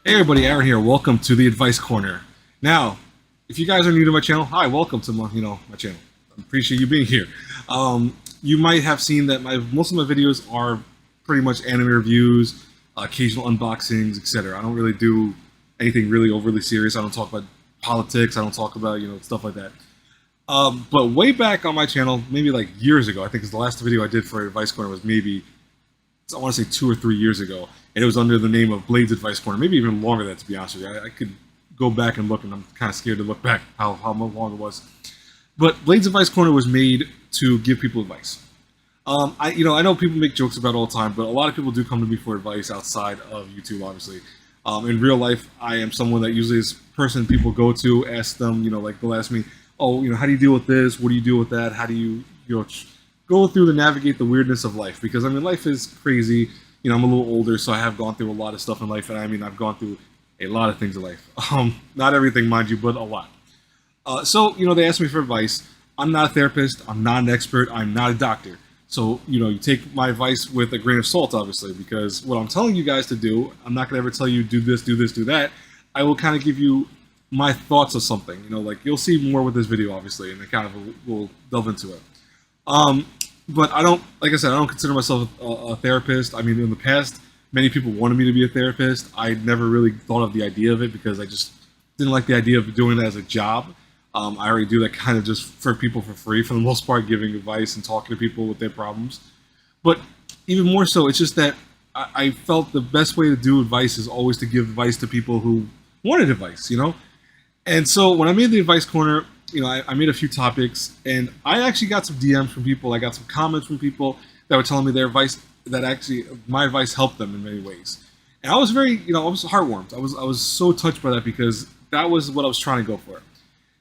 Hey everybody, Aaron here. Welcome to the Advice Corner. Now, if you guys are new to my channel, hi, welcome to my channel. I appreciate you being here. You might have seen that most of my videos are pretty much anime reviews, occasional unboxings, etc. I don't really do anything really overly serious. I don't talk about politics. I don't talk about stuff like that. But way back on my channel, maybe like years ago, I think the last video I did for Advice Corner was maybe I want to say 2 or 3 years ago, and it was under the name of Blade's Advice Corner. Maybe even longer than that, to be honest with you. I could go back and look, and I'm kind of scared to look back how long it was. But Blade's Advice Corner was made to give people advice. I know people make jokes about it all the time, but a lot of people do come to me for advice outside of YouTube, obviously. In real life, I am someone that usually is person people go to, ask them, like they'll ask me, oh, how do you deal with this? What do you do with that? How do you, go through to navigate the weirdness of life? Because life is crazy. I'm a little older, so I have gone through a lot of stuff in life, and I've gone through a lot of things in life. Not everything, mind you, but a lot. So they asked me for advice. I'm not a therapist. I'm not an expert. I'm not a doctor. So you take my advice with a grain of salt, obviously, because what I'm telling you guys to do, I'm not gonna ever tell you do this, do this, do that. I will kind of give you my thoughts of something. Like you'll see more with this video, obviously, and I kind of will delve into it. But I don't, like I said, I don't consider myself a therapist. In the past, many people wanted me to be a therapist. I never really thought of the idea of it because I just didn't like the idea of doing that as a job. I already do that kind of just for people for free, for the most part, giving advice and talking to people with their problems. But even more so, it's just that I felt the best way to do advice is always to give advice to people who wanted advice, And so when I made the Advice Corner, I made a few topics, and I actually got some DMs from people. I got some comments from people that were telling me their advice, that actually my advice helped them in many ways. And I was very, I was heartwarmed. I was so touched by that because that was what I was trying to go for.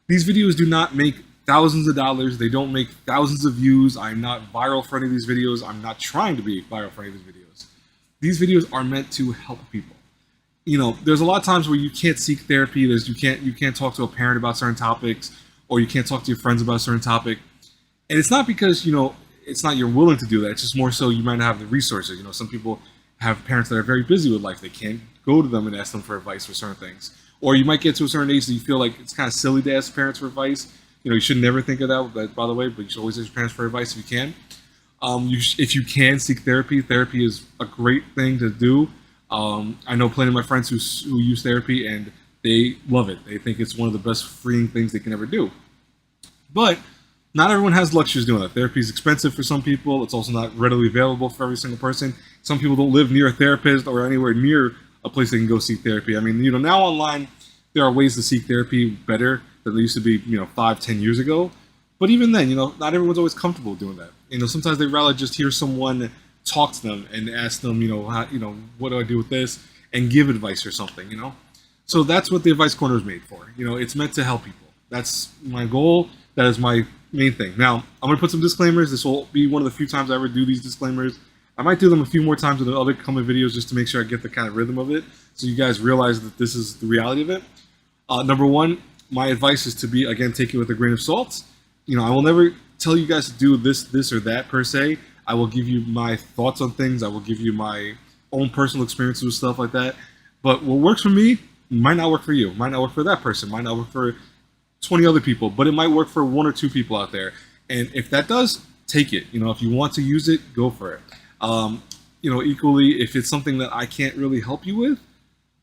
These videos do not make thousands of dollars. They don't make thousands of views. I'm not viral for any of these videos. I'm not trying to be viral for any of these videos. These videos are meant to help people. There's a lot of times where you can't seek therapy. You can't talk to a parent about certain topics, or you can't talk to your friends about a certain topic. And it's not because, it's not you're willing to do that. It's just more so you might not have the resources. Some people have parents that are very busy with life. They can't go to them and ask them for advice for certain things. Or you might get to a certain age that you feel like it's kind of silly to ask parents for advice. You should never think of that, by the way, but you should always ask your parents for advice if you can. If you can seek therapy, therapy is a great thing to do. I know plenty of my friends who use therapy, and they love it. They think it's one of the best freeing things they can ever do. But not everyone has luxuries doing that. Therapy is expensive for some people. It's also not readily available for every single person. Some people don't live near a therapist or anywhere near a place they can go seek therapy. Now online, there are ways to seek therapy better than they used to be, 5-10 years ago. But even then, not everyone's always comfortable doing that. Sometimes they'd rather just hear someone talk to them and ask them, what do I do with this, and give advice or something, So that's what the Advice Corner is made for. It's meant to help people. That's my goal. That is my main thing. Now, I'm going to put some disclaimers. This will be one of the few times I ever do these disclaimers. I might do them a few more times in the other coming videos just to make sure I get the kind of rhythm of it, so you guys realize that this is the reality of it. Number one, my advice is to be, again, take it with a grain of salt. I will never tell you guys to do this or that per se. I will give you my thoughts on things. I will give you my own personal experiences with stuff like that. But what works for me might not work for you. Might not work for that person. Might not work for 20 other people. But it might work for 1 or 2 people out there. And if that does, take it. If you want to use it, go for it. Equally, if it's something that I can't really help you with,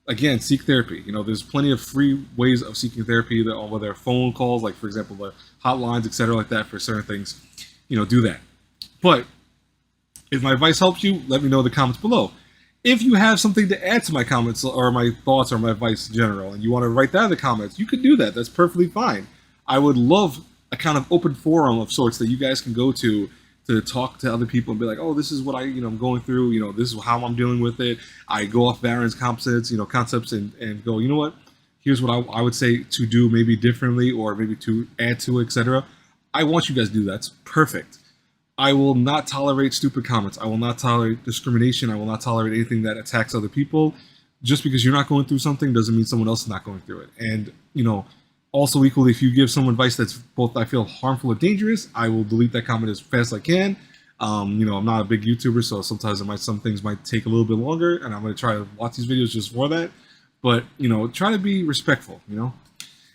again, seek therapy. There's plenty of free ways of seeking therapy, whether phone calls, like for example, the hotlines, etc., like that for certain things. Do that. But if my advice helps you, let me know in the comments below. If you have something to add to my comments or my thoughts or my advice in general, and you want to write that in the comments, you can do that. That's perfectly fine. I would love a kind of open forum of sorts that you guys can go to talk to other people and be like, oh, this is what I'm going through. This is how I'm dealing with it. I go off Baron's concepts, and go, you know what? Here's what I would say to do maybe differently, or maybe to add to it, etc. I want you guys to do that. It's perfect. I will not tolerate stupid comments. I will not tolerate discrimination. I will not tolerate anything that attacks other people. Just because you're not going through something doesn't mean someone else is not going through it. And, also equally, if you give someone advice that's both, I feel, harmful or dangerous, I will delete that comment as fast as I can. I'm not a big YouTuber, so sometimes some things might take a little bit longer, and I'm going to try to watch these videos just for that. but try to be respectful.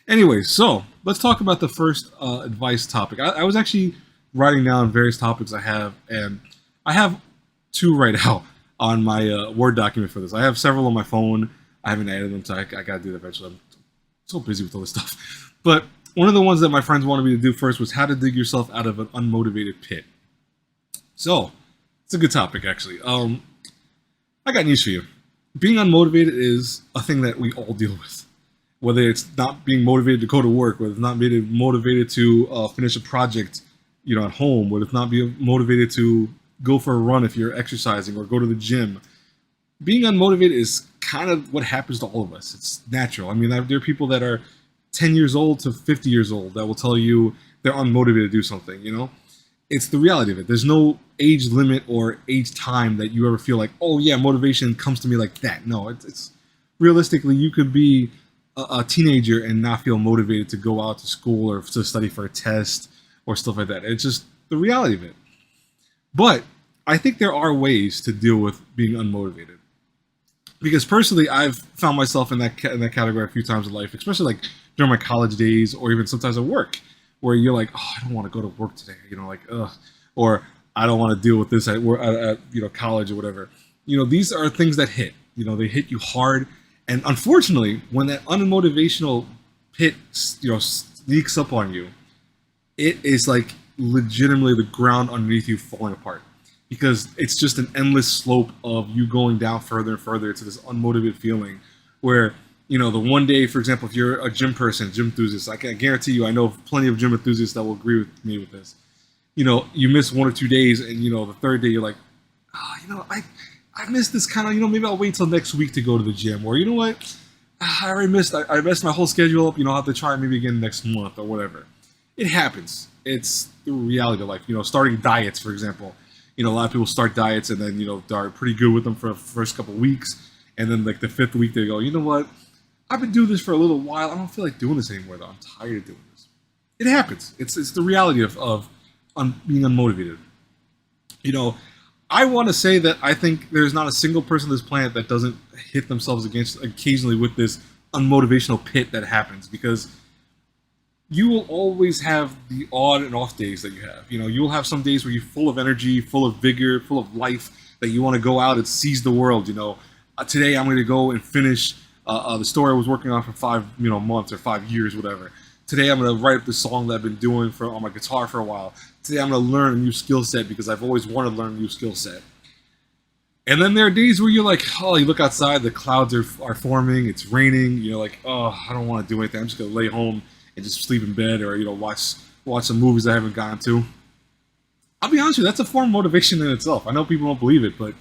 Anyway, so let's talk about the first advice topic. I was actually writing down various topics I have, and I have two right now on my Word document for this. I have several on my phone. I haven't added them, so I got to do that eventually. I'm so busy with all this stuff. But one of the ones that my friends wanted me to do first was how to dig yourself out of an unmotivated pit. So it's a good topic, actually. I got news for you. Being unmotivated is a thing that we all deal with. Whether it's not being motivated to go to work, whether it's not being motivated to finish a project, at home, whether it's not being motivated to go for a run if you're exercising or go to the gym. Being unmotivated is kind of what happens to all of us. It's natural. I mean, there are people that are 10 years old to 50 years old that will tell you they're unmotivated to do something, It's the reality of it. There's no age limit or age time that you ever feel like, oh yeah, motivation comes to me like that. No, it's realistically, you could be a teenager and not feel motivated to go out to school or to study for a test or stuff like that. It's just the reality of it. But I think there are ways to deal with being unmotivated. Because personally, I've found myself in that category a few times in life, especially like during my college days or even sometimes at work, where you're like, oh, I don't want to go to work today, or I don't want to deal with this at college or whatever. These are things that hit. They hit you hard. And unfortunately, when that unmotivational pit, sneaks up on you, it is like legitimately the ground underneath you falling apart, because it's just an endless slope of you going down further and further to this unmotivated feeling where, the one day, for example, if you're a gym person, gym enthusiast, I can guarantee you, I know plenty of gym enthusiasts that will agree with me with this. You miss 1 or 2 days and, the third day you're like, I missed this kind of, maybe I'll wait till next week to go to the gym, or what, I messed my whole schedule up, I'll have to try maybe again next month or whatever. It happens. It's the reality of life. Starting diets, for example. A lot of people start diets and then, they're pretty good with them for the first couple of weeks. And then like the 5th week, they go, you know what? I've been doing this for a little while. I don't feel like doing this anymore, though. I'm tired of doing this. It happens. It's the reality of being unmotivated. I want to say that I think there's not a single person on this planet that doesn't hit themselves occasionally with this unmotivational pit that happens, because you will always have the on and off days that you have. You'll have some days where you're full of energy, full of vigor, full of life, that you want to go out and seize the world. Today I'm going to go and finish the story I was working on for 5 months or 5 years, whatever. Today I'm going to write up the song that I've been doing on my guitar for a while. Today I'm going to learn a new skill set because I've always wanted to learn a new skill set. And then there are days where you're like, oh, you look outside, the clouds are forming, it's raining, you're like, oh, I don't want to do anything. I'm just going to lay home and just sleep in bed, or watch some movies I haven't gotten to. I'll be honest with you, that's a form of motivation in itself. I know people don't believe it, but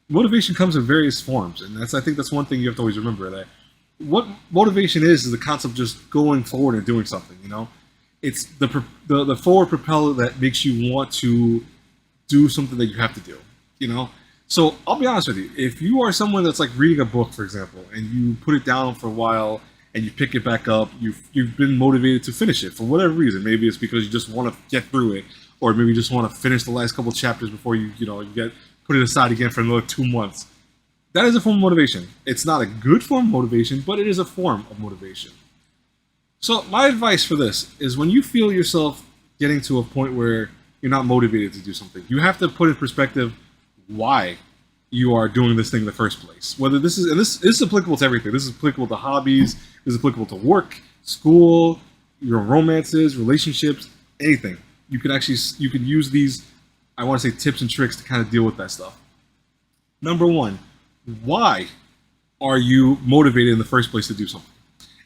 motivation comes in various forms, and I think that's one thing you have to always remember, that what motivation is the concept of just going forward and doing something. It's the forward propeller that makes you want to do something that you have to do. So I'll be honest with you, if you are someone that's like reading a book, for example, and you put it down for a while and you pick it back up, you've been motivated to finish it for whatever reason. Maybe it's because you just want to get through it, or maybe you just want to finish the last couple chapters before you put it aside again for another 2 months. That is a form of motivation. It's not a good form of motivation, but it is a form of motivation. So my advice for this is, when you feel yourself getting to a point where you're not motivated to do something, you have to put in perspective why you are doing this thing in the first place. Whether this is applicable to everything. This is applicable to hobbies. This is applicable to work, school, your romances, relationships, anything. You can use these, I want to say, tips and tricks to kind of deal with that stuff. Number one, why are you motivated in the first place to do something?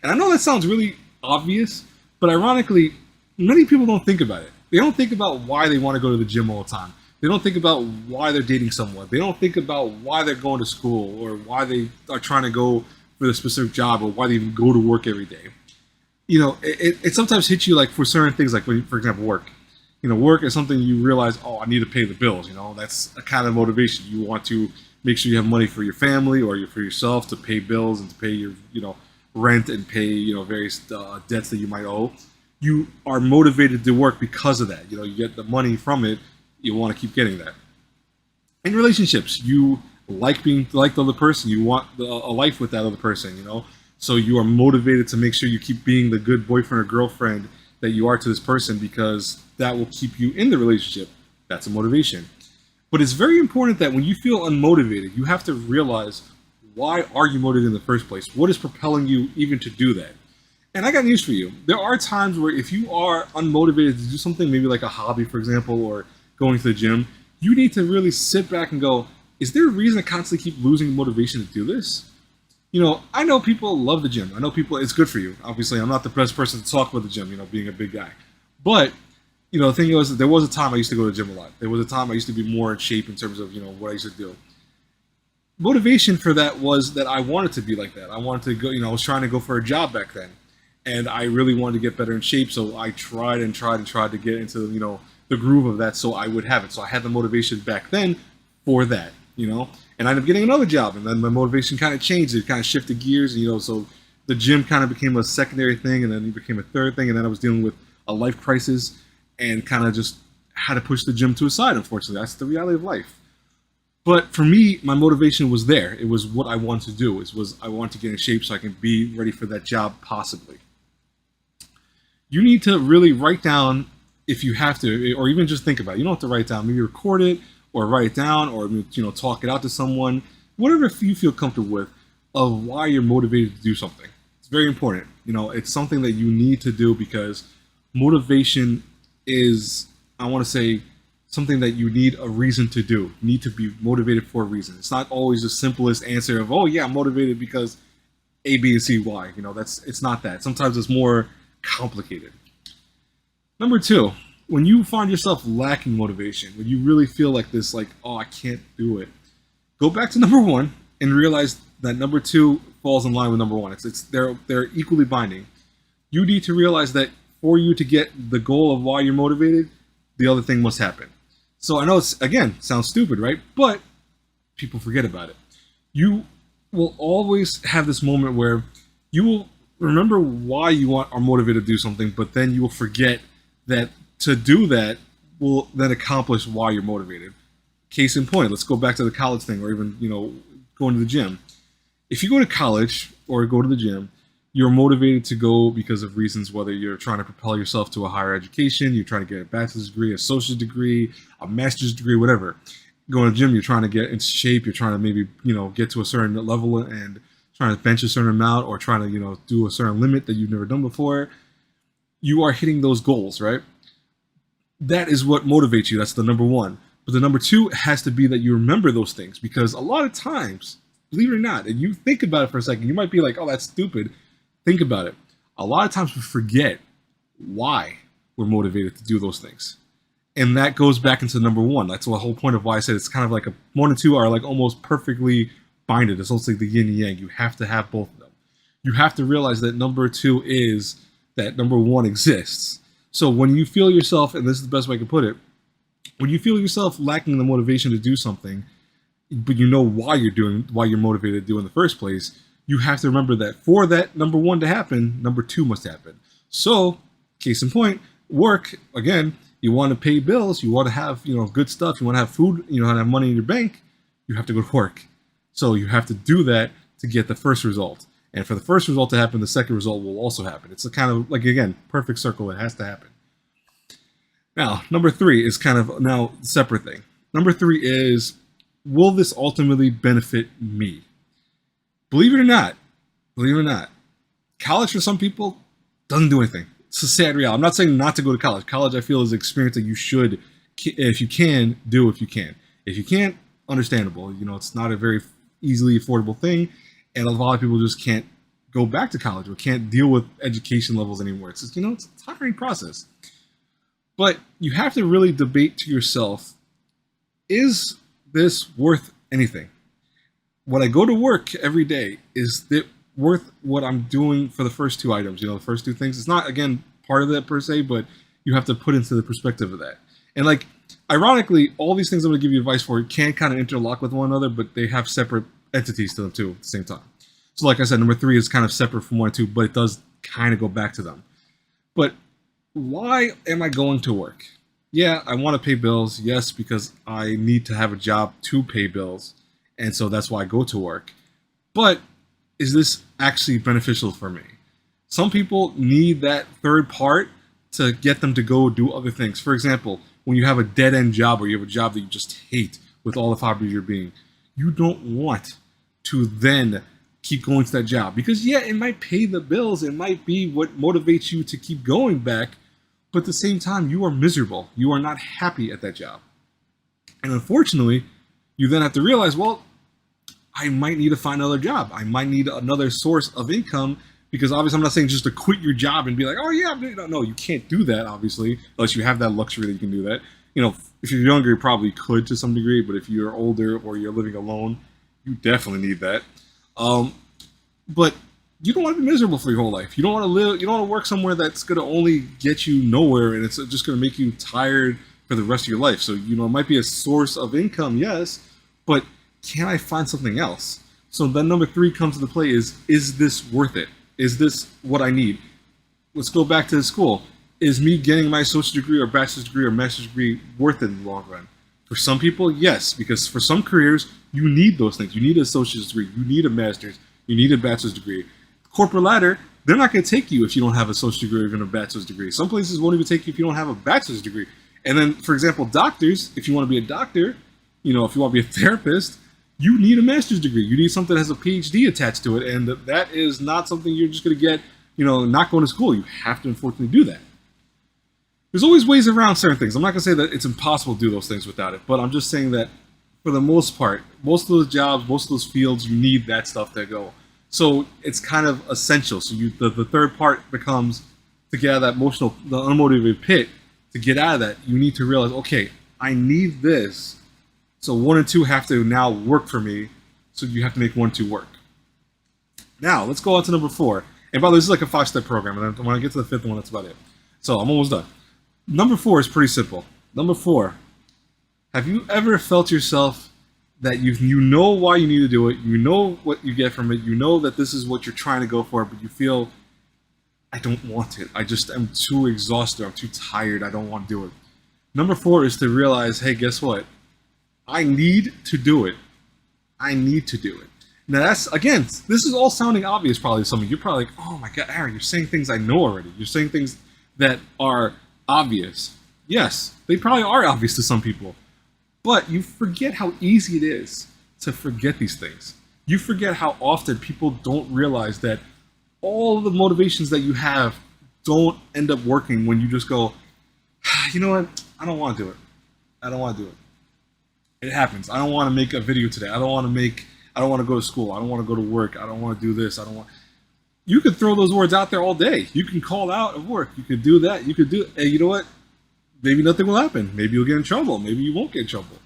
And I know that sounds really obvious, but ironically, many people don't think about it. They don't think about why they want to go to the gym all the time. They don't think about why they're dating someone. They don't think about why they're going to school, or why they are trying to go for the specific job, or why they even go to work every day. It sometimes hits you like for certain things, like, for example, work. Work is something you realize, oh, I need to pay the bills. That's a kind of motivation. You want to make sure you have money for your family or for yourself to pay bills and to pay your, rent and pay, various debts that you might owe. You are motivated to work because of that. You get the money from it. You want to keep getting that. In relationships, you like being like the other person. You want a life with that other person, you know? So you are motivated to make sure you keep being the good boyfriend or girlfriend that you are to this person, because that will keep you in the relationship. That's a motivation. But it's very important that when you feel unmotivated, you have to realize, why are you motivated in the first place? What is propelling you even to do that? And I got news for you. There are times where if you are unmotivated to do something, maybe like a hobby, for example, or going to the gym, you need to really sit back and go, is there a reason I constantly keep losing motivation to do this? You know, I know people love the gym. I know people, it's good for you. Obviously, I'm not the best person to talk about the gym, you know, being a big guy. But, you know, the thing was, there was a time I used to go to the gym a lot. There was a time I used to be more in shape in terms of, you know, what I used to do. Motivation for that was that I wanted to be like that. I wanted to go, you know, I was trying to go for a job back then. And I really wanted to get better in shape, so I tried to get into, you know, the groove of that so I would have it. So I had the motivation back then for that, you know. And I ended up getting another job, and then my motivation kind of changed. It kind of shifted gears, you know, so the gym kind of became a secondary thing, and then it became a third thing, and then I was dealing with a life crisis and kind of just had to push the gym to a side, unfortunately. That's the reality of life. But for me, my motivation was there. It was what I wanted to do. It was I wanted to get in shape so I can be ready for that job, possibly. You need to really write down, if you have to, or even just think about it. You don't have to write down. Maybe record it, or write it down, or, you know, talk it out to someone. Whatever you feel comfortable with, of why you're motivated to do something. It's very important. You know, it's something that you need to do, because motivation is, I want to say, something that you need a reason to do. You need to be motivated for a reason. It's not always the simplest answer of, oh yeah, I'm motivated because A, B, and C, Y. You know, it's not that. Sometimes it's more complicated. Number two, when you find yourself lacking motivation, when you really feel like this, like, oh, I can't do it, go back to number one and realize that number two falls in line with number one. They're equally binding. You need to realize that for you to get the goal of why you're motivated, the other thing must happen. So I know it's, again, sounds stupid, right? But people forget about it. You will always have this moment where you will remember why you are motivated to do something, but then you will forget that to do that will then accomplish why you're motivated. Case in point, let's go back to the college thing, or even, you know, going to the gym. If you go to college or go to the gym, you're motivated to go because of reasons, whether you're trying to propel yourself to a higher education, you're trying to get a bachelor's degree, a associate's degree, a master's degree, whatever. Going to the gym, you're trying to get into shape, you're trying to maybe, you know, get to a certain level and trying to bench a certain amount, or trying to, you know, do a certain limit that you've never done before. You are hitting those goals, right? That is what motivates you. That's the number one. But the number two has to be that you remember those things, because a lot of times, believe it or not, and you think about it for a second, you might be like, oh, that's stupid. Think about it. A lot of times we forget why we're motivated to do those things. And that goes back into number one. That's the whole point of why I said it's kind of like one and two are like almost perfectly binded. It's almost like the yin and yang. You have to have both of them. You have to realize that number two is that number one exists. So when you feel yourself, and this is the best way I can put it, when you feel yourself lacking the motivation to do something, but you know why you're motivated to do in the first place, you have to remember that for that number one to happen, number two must happen. So, case in point, work, again, you want to pay bills, you want to have, you know, good stuff, you want to have food, you want to have money in your bank, you have to go to work. So you have to do that to get the first result. And for the first result to happen, the second result will also happen. It's a kind of like, again, perfect circle. It has to happen. Now, number three is kind of now a separate thing. Number three is, will this ultimately benefit me? Believe it or not, college for some people doesn't do anything. It's a sad reality. I'm not saying not to go to college. College, I feel, is an experience that you should, if you can, do if you can. If you can't, understandable. You know, it's not a very easily affordable thing, and a lot of people just can't go back to college or can't deal with education levels anymore. It's just, you know, it's a tiring process. But you have to really debate to yourself, is this worth anything? When I go to work every day, is it worth what I'm doing for the first two items? You know, the first two things. It's not, again, part of that per se, but you have to put into the perspective of that. And like, ironically, all these things I'm going to give you advice for can kind of interlock with one another, but they have separate entities to them too at the same time. So like I said, number three is kind of separate from one and two, but it does kind of go back to them. But why am I going to work? Yeah, I want to pay bills. Yes, because I need to have a job to pay bills. And so that's why I go to work. But is this actually beneficial for me? Some people need that third part to get them to go do other things. For example, when you have a dead-end job or you have a job that you just hate with all the fiber of your being, you don't want to then keep going to that job. Because yeah, it might pay the bills, it might be what motivates you to keep going back, but at the same time, you are miserable. You are not happy at that job. And unfortunately, you then have to realize, well, I might need to find another job. I might need another source of income, because obviously I'm not saying just to quit your job and be like, oh yeah, no, you can't do that, obviously, unless you have that luxury that you can do that. You know, if you're younger, you probably could to some degree, but if you're older or you're living alone, you definitely need that. But you don't want to be miserable for your whole life. You don't want to live, you don't want to work somewhere that's going to only get you nowhere, and it's just going to make you tired for the rest of your life. So, you know, it might be a source of income, yes, but can I find something else? So then number 3 comes into play is this worth it? Is this what I need? Let's go back to the school. Is me getting my associate degree or bachelor's degree or master's degree worth it in the long run? For some people, yes, because for some careers, you need those things. You need an associate's degree, you need a master's, you need a bachelor's degree. Corporate ladder, they're not going to take you if you don't have a associate degree or even a bachelor's degree. Some places won't even take you if you don't have a bachelor's degree. And then, for example, doctors, if you want to be a doctor, you know, if you want to be a therapist, you need a master's degree. You need something that has a PhD attached to it, and that is not something you're just going to get, you know, not going to school. You have to unfortunately do that. There's always ways around certain things. I'm not going to say that it's impossible to do those things without it, but I'm just saying that for the most part, most of those jobs, most of those fields, you need that stuff to go. So it's kind of essential. So the third part becomes to get out of that emotional, the unmotivated pit, to get out of that, you need to realize, okay, I need this. So 1 and 2 have to now work for me. So you have to make 1 and 2 work. Now let's go on to number 4. And by the way, this is like a 5-step program. And then when I get to the 5th one, that's about it. So I'm almost done. Number 4 is pretty simple. Number 4, have you ever felt yourself that you know why you need to do it, you know what you get from it, you know that this is what you're trying to go for, but you feel, I don't want it. I'm too exhausted, I'm too tired, I don't want to do it. Number 4 is to realize, hey, guess what? I need to do it. I need to do it. Now that's, again, this is all sounding obvious probably to some of you. You're probably like, oh my God, Aaron, you're saying things I know already. You're saying things that are obvious. Yes, they probably are obvious to some people. But you forget how easy it is to forget these things. You forget how often people don't realize that all the motivations that you have don't end up working when you just go, you know what? I don't want to do it. I don't want to do it. It happens. I don't want to make a video today. I don't want to go to school. I don't want to go to work. I don't want to do this. You could throw those words out there all day. You can call out of work. You could do that. You could do, hey, you know what? Maybe nothing will happen. Maybe you'll get in trouble. Maybe you won't get in trouble.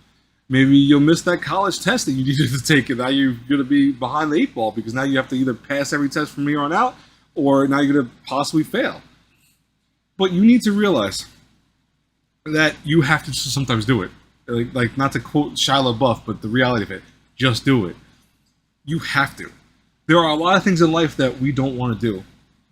Maybe you'll miss that college test that you needed to take, and now you're going to be behind the 8 ball because now you have to either pass every test from here on out, or now you're going to possibly fail. But you need to realize that you have to sometimes do it. Like not to quote Shia LaBeouf, but the reality of it, just do it. You have to. There are a lot of things in life that we don't want to do.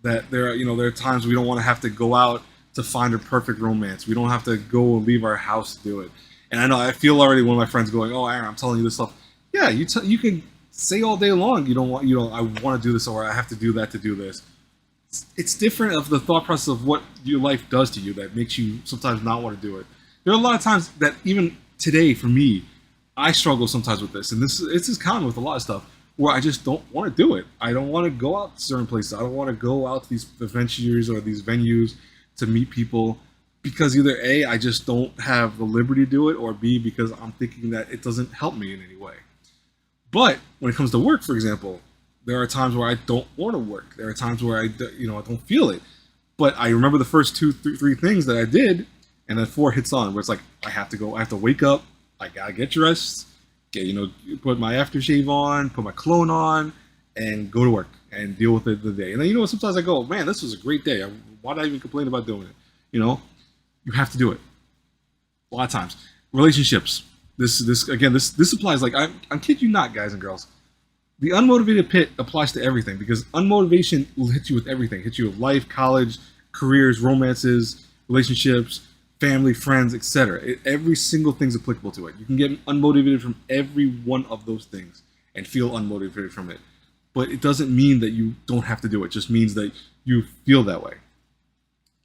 That there are times we don't want to have to go out to find a perfect romance. We don't have to go and leave our house to do it. And I know I feel already one of my friends going, "Oh, Aaron, I'm telling you this stuff." Yeah, you can say all day long, I want to do this, or I have to do that to do this. It's different of the thought process of what your life does to you that makes you sometimes not want to do it. There are a lot of times that even today for me, I struggle sometimes with this, and this is common with a lot of stuff where I just don't want to do it. I don't want to go out to certain places. I don't want to go out to these adventures or these venues to meet people because either A, I just don't have the liberty to do it, or B, because I'm thinking that it doesn't help me in any way. But when it comes to work, for example, there are times where I don't want to work. There are times where I don't feel it. But I remember the first 2, 3 things that I did, and then 4 hits on, where it's like, I have to wake up, I gotta get dressed, put my aftershave on, put my cologne on, and go to work and deal with it the day. And then, sometimes I go, man, this was a great day. Why did I even complain about doing it? You have to do it. A lot of times. Relationships. This applies, like, I'm kidding you not, guys and girls. The unmotivated pit applies to everything, because unmotivation will hit you with everything. Hit you with life, college, careers, romances, relationships, family, friends, etc. Every single thing's applicable to it. You can get unmotivated from every one of those things and feel unmotivated from it. But it doesn't mean that you don't have to do it. It just means that you feel that way.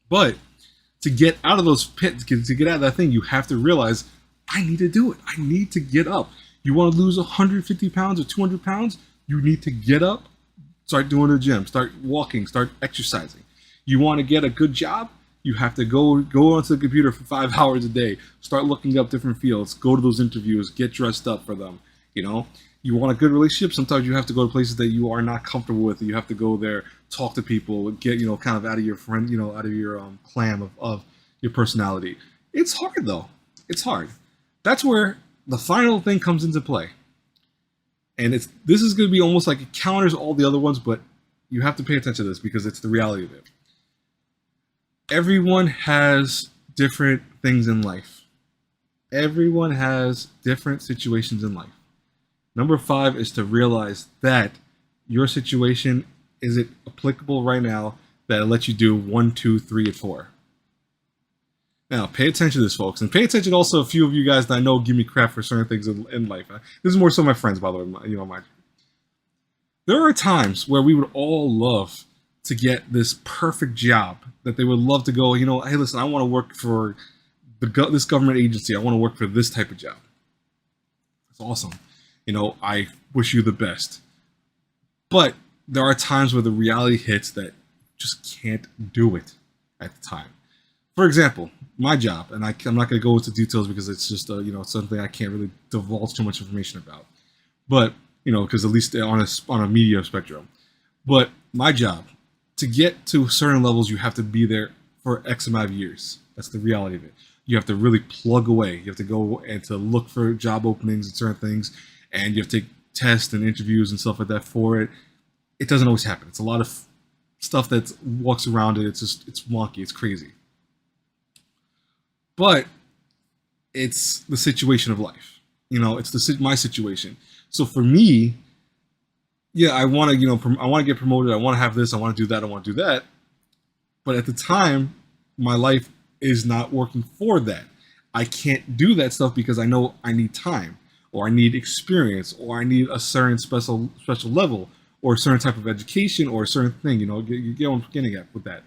But to get out of those pits, to get out of that thing, you have to realize, I need to do it. I need to get up. You want to lose 150 pounds or 200 pounds? You need to get up, start doing the gym, start walking, start exercising. You want to get a good job? You have to go onto the computer for 5 hours a day, start looking up different fields, go to those interviews, get dressed up for them. You want a good relationship? Sometimes you have to go to places that you are not comfortable with. You have to go there, talk to people, get kind of out of your friend, out of your clam of your personality. It's hard though. It's hard. That's where the final thing comes into play. And this is going to be almost like it counters all the other ones, but you have to pay attention to this because it's the reality of it. Everyone has different things in life. Everyone has different situations in life. Number 5 is to realize that your situation isn't applicable right now, that it lets you do 1, 2, 3, and 4. Now, pay attention to this, folks, and pay attention also a few of you guys that I know give me crap for certain things in life. This is more so my friends, by the way, mind you. There are times where we would all love to get this perfect job, that they would love to go, hey, listen, I want to work for this government agency. I want to work for this type of job. It's awesome. I wish you the best. But there are times where the reality hits that you just can't do it at the time. For example, my job, and I'm not going to go into details because it's just something I can't really divulge too much information about. But because at least on a media spectrum. But my job, to get to certain levels, you have to be there for X amount of years. That's the reality of it. You have to really plug away. You have to go and to look for job openings and certain things, and you have to take tests and interviews and stuff like that for it. It doesn't always happen. It's a lot of stuff that walks around it. It's wonky. It's crazy. But it's the situation of life. It's my situation. So for me, yeah, I want to, I want to get promoted. I want to have this. I want to do that. I want to do that. But at the time, my life is not working for that. I can't do that stuff because I know I need time, or I need experience, or I need a certain special level, or a certain type of education, or a certain thing. You get what I'm getting at with that.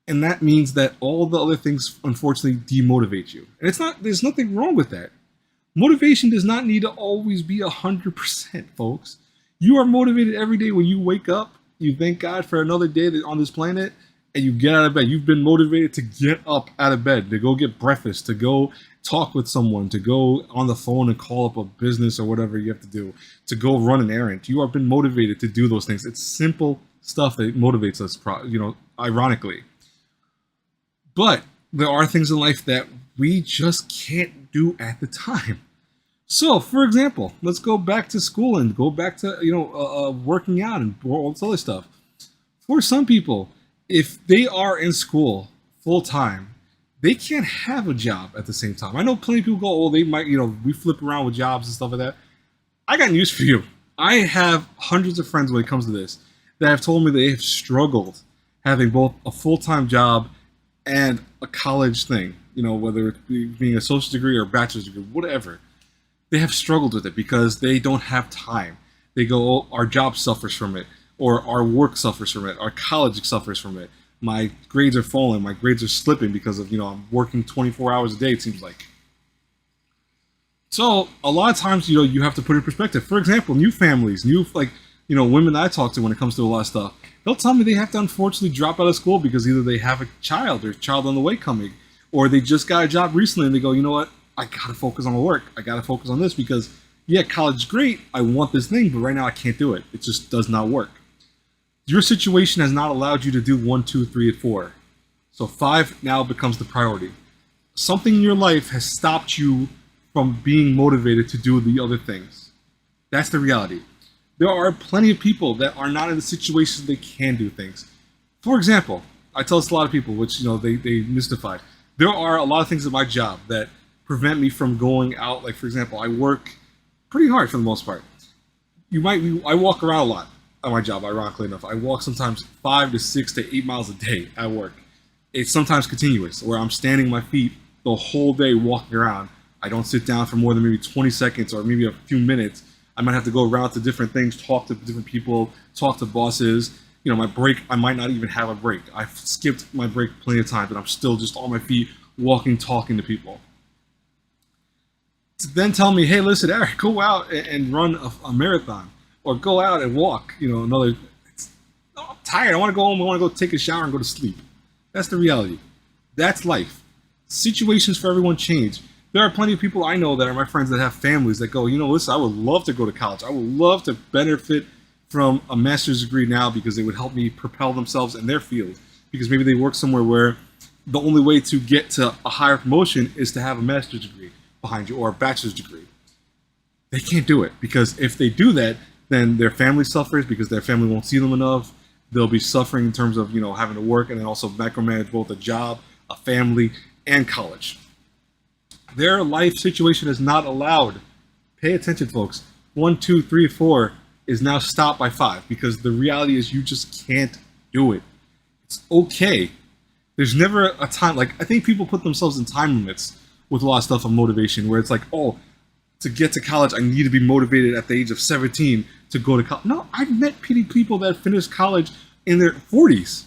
And that means that all the other things, unfortunately, demotivate you. And there's nothing wrong with that. Motivation does not need to always be 100%, folks. You are motivated every day when you wake up, you thank God for another day on this planet, and you get out of bed. You've been motivated to get up out of bed, to go get breakfast, to go talk with someone, to go on the phone and call up a business or whatever you have to do, to go run an errand. You have been motivated to do those things. It's simple stuff that motivates us, ironically. But there are things in life that we just can't do at the time. So, for example, let's go back to school and go back to working out and all this other stuff. For some people, if they are in school full time, they can't have a job at the same time. I know plenty of people go, they might, we flip around with jobs and stuff like that. I got news for you. I have hundreds of friends when it comes to this that have told me they have struggled having both a full-time job and a college thing, whether it be being a associate's degree or a bachelor's degree, whatever. They have struggled with it because they don't have time. They go, our job suffers from it, or our work suffers from it, our college suffers from it. My grades are falling, my grades are slipping because of, I'm working 24 hours a day, it seems like. So a lot of times, you have to put it in perspective. For example, new families, women that I talk to when it comes to a lot of stuff, they'll tell me they have to unfortunately drop out of school because either they have a child or a child on the way coming, or they just got a job recently and they go, you know what, I gotta focus on my work. I gotta focus on this because, yeah, college is great. I want this thing, but right now I can't do it. It just does not work. Your situation has not allowed you to do 1, 2, 3, and 4. So 5 now becomes the priority. Something in your life has stopped you from being motivated to do the other things. That's the reality. There are plenty of people that are not in the situations they can do things. For example, I tell this to a lot of people, which they mystify. There are a lot of things at my job that prevent me from going out. Like, for example, I work pretty hard for the most part. I walk around a lot at my job, ironically enough. I walk sometimes 5 to 6 to 8 miles a day at work. It's sometimes continuous, where I'm standing on my feet the whole day walking around. I don't sit down for more than maybe 20 seconds or maybe a few minutes. I might have to go around to different things, talk to different people, talk to bosses. My break, I might not even have a break. I've skipped my break plenty of times, but I'm still just on my feet, walking, talking to people. To then tell me, hey, listen, Eric, go out and run a marathon, or go out and walk. I'm tired. I want to go home. I want to go take a shower and go to sleep. That's the reality. That's life. Situations for everyone change. There are plenty of people I know that are my friends that have families that go, listen, I would love to go to college. I would love to benefit from a master's degree now because it would help me propel themselves in their field. Because maybe they work somewhere where the only way to get to a higher promotion is to have a master's degree behind you or a bachelor's degree. They can't do it, because if they do that, then their family suffers because their family won't see them enough. They'll be suffering in terms of, having to work and then also micromanage both a job, a family, and college. Their life situation is not allowed. Pay attention, folks. 1, 2, 3, 4 is now stopped by 5, because the reality is you just can't do it. It's okay. There's never a time, I think people put themselves in time limits with a lot of stuff on motivation, where it's like, oh, to get to college, I need to be motivated at the age of 17 to go to college. No, I've met people that finished college in their 40s.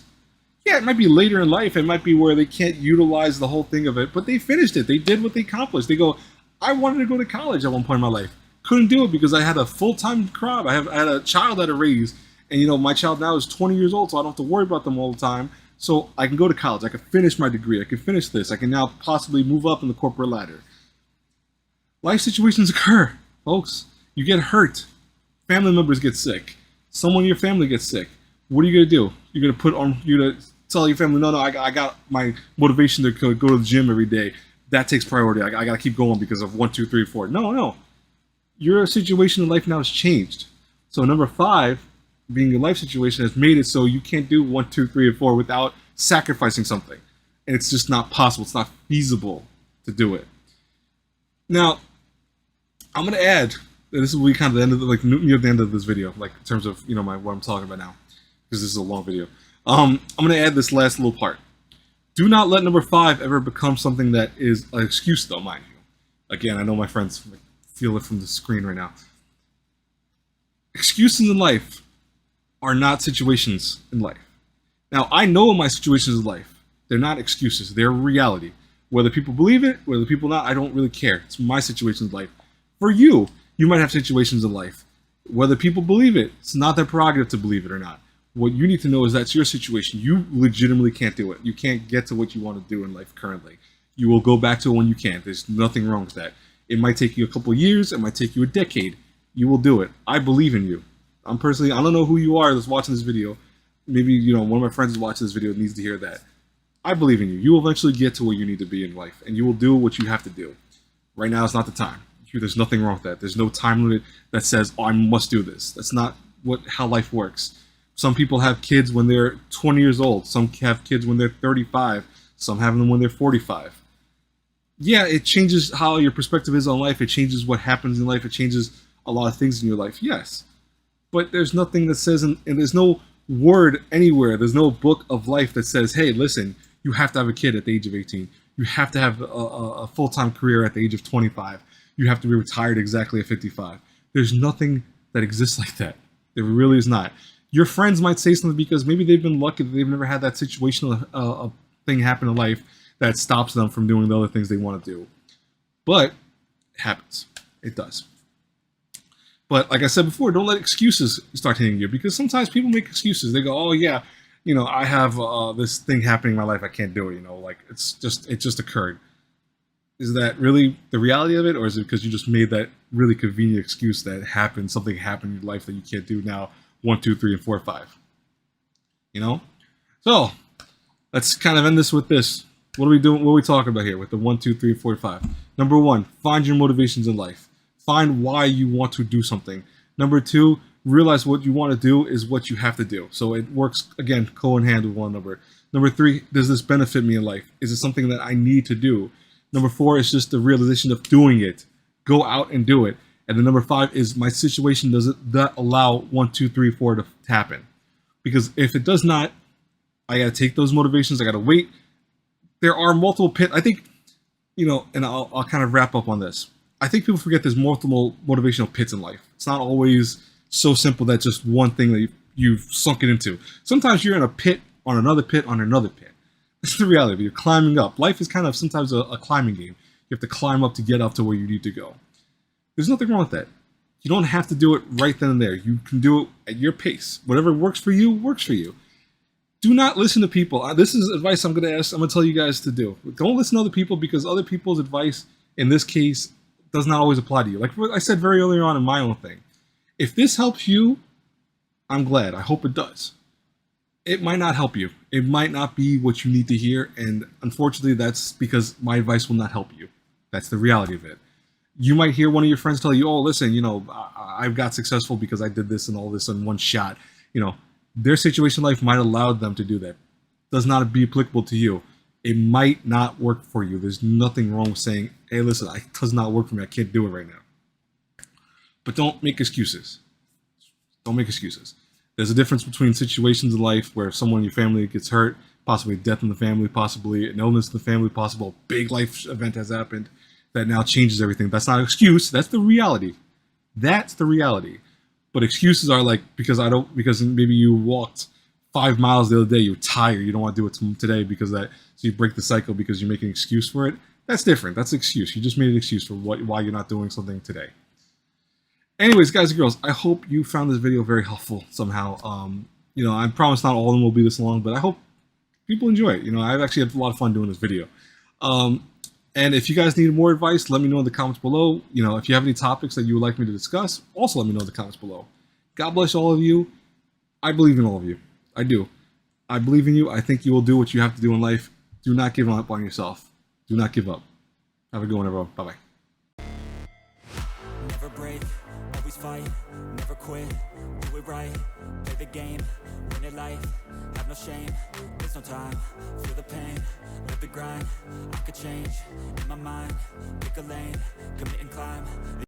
Yeah, it might be later in life. It might be where they can't utilize the whole thing of it, but they finished it. They did what they accomplished. They go, I wanted to go to college at one point in my life. Couldn't do it because I had a full-time crowd. I had a child that I raised, and my child now is 20 years old, so I don't have to worry about them all the time. So I can go to college. I can finish my degree. I can finish this. I can now possibly move up in the corporate ladder. Life situations occur, folks. You get hurt. Family members get sick. Someone in your family gets sick. What are you going to do? You're going to tell your family, no, I got my motivation to go to the gym every day. That takes priority. I got to keep going because of 1, 2, 3, 4. No. Your situation in life now has changed. So number 5, being your life situation, has made it so you can't do 1, 2, 3, and 4 without sacrificing something. And it's just not possible. It's not feasible to do it. Now, I'm going to add, this will be kind of the end of near the end of this video, in terms of, what I'm talking about now, because this is a long video. I'm going to add this last little part. Do not let number 5 ever become something that is an excuse, though, mind you. Again, I know my friends feel it from the screen right now. Excuses in life are not situations in life. Now, I know my situations in life. They're not excuses. They're reality. Whether people believe it, whether people not, I don't really care. It's my situations in life. For you, you might have situations in life. Whether people believe it, it's not their prerogative to believe it or not. What you need to know is that's your situation. You legitimately can't do it. You can't get to what you want to do in life currently. You will go back to it when you can. There's nothing wrong with that. It might take you a couple of years. It might take you a decade. You will do it. I believe in you. I don't know who you are that's watching this video. Maybe, one of my friends is watching this video and needs to hear that. I believe in you. You will eventually get to where you need to be in life, and you will do what you have to do. Right now is not the time. There's nothing wrong with that. There's no time limit that says, oh, I must do this. That's not how life works. Some people have kids when they're 20 years old. Some have kids when they're 35. Some have them when they're 45. Yeah, it changes how your perspective is on life. It changes what happens in life. It changes a lot of things in your life. Yes. But there's nothing that says, and there's no word anywhere. There's no book of life that says, hey, listen, you have to have a kid at the age of 18. You have to have a full-time career at the age of 25. You have to be retired exactly at 55. There's nothing that exists like that. There really is not. Your friends might say something because maybe they've been lucky that they've never had that situational thing happen in life that stops them from doing the other things they want to do. But it happens. It does. But like I said before, don't let excuses start hitting you, because sometimes people make excuses. They go, oh yeah, I have this thing happening in my life. I can't do it. It just occurred. Is that really the reality of it, or is it because you just made that really convenient excuse that something happened in your life that you can't do now 1, 2, 3, and 4, 5? So let's kind of end this with this. What are we doing? What are we talking about here with the 1, 2, 3, 4, 5? Number 1, find your motivations in life. Find why you want to do something. Number 2, realize what you want to do is what you have to do. So it works, again, co-in-hand with one number. Number 3, does this benefit me in life? Is it something that I need to do? Number 4 is just the realization of doing it. Go out and do it. And then number 5 is my situation, does it that allow 1, 2, 3, 4 to happen? Because if it does not, I got to take those motivations. I got to wait. there are multiple pit. I think, and I'll kind of wrap up on this. I think people forget there's multiple motivational pits in life. It's not always so simple that just one thing that you've sunk it into. Sometimes you're in a pit on another pit on another pit. That's the reality. You're climbing up. Life is kind of sometimes a climbing game. You have to climb up to get up to where you need to go. There's nothing wrong with that. You don't have to do it right then and there. You can do it at your pace. Whatever works for you, works for you. Do not listen to people. This is advice I'm going to tell you guys to do. Don't listen to other people, because other people's advice, in this case, does not always apply to you. Like I said very early on in my own thing. If this helps you, I'm glad. I hope it does. It might not help you. It might not be what you need to hear. And unfortunately, that's because my advice will not help you. That's the reality of it. You might hear one of your friends tell you, oh, listen, I've got successful because I did this and all this in one shot. Their situation in life might allow them to do that. Does not be applicable to you. It might not work for you. There's nothing wrong with saying, hey, listen, it does not work for me. I can't do it right now. But don't make excuses. Don't make excuses. There's a difference between situations in life where someone in your family gets hurt, possibly death in the family, possibly an illness in the family, possible big life event has happened that now changes everything. That's not an excuse. That's the reality. That's the reality. But excuses are like, because maybe you walked 5 miles the other day, you're tired, you don't want to do it today so you break the cycle because you make an excuse for it. That's different. That's an excuse. You just made an excuse for why you're not doing something today. Anyways, guys and girls, I hope you found this video very helpful somehow. I promise not all of them will be this long, but I hope people enjoy it. I've actually had a lot of fun doing this video. And if you guys need more advice, let me know in the comments below. If you have any topics that you would like me to discuss, also let me know in the comments below. God bless all of you. I believe in all of you. I do. I believe in you. I think you will do what you have to do in life. Do not give up on yourself. Do not give up. Have a good one, everyone. Bye-bye. Never break, always fight, never quit, do it right, play the game, win it life, have no shame, there's no time, feel the pain, live the grind, I could change, in my mind, pick a lane, commit and climb.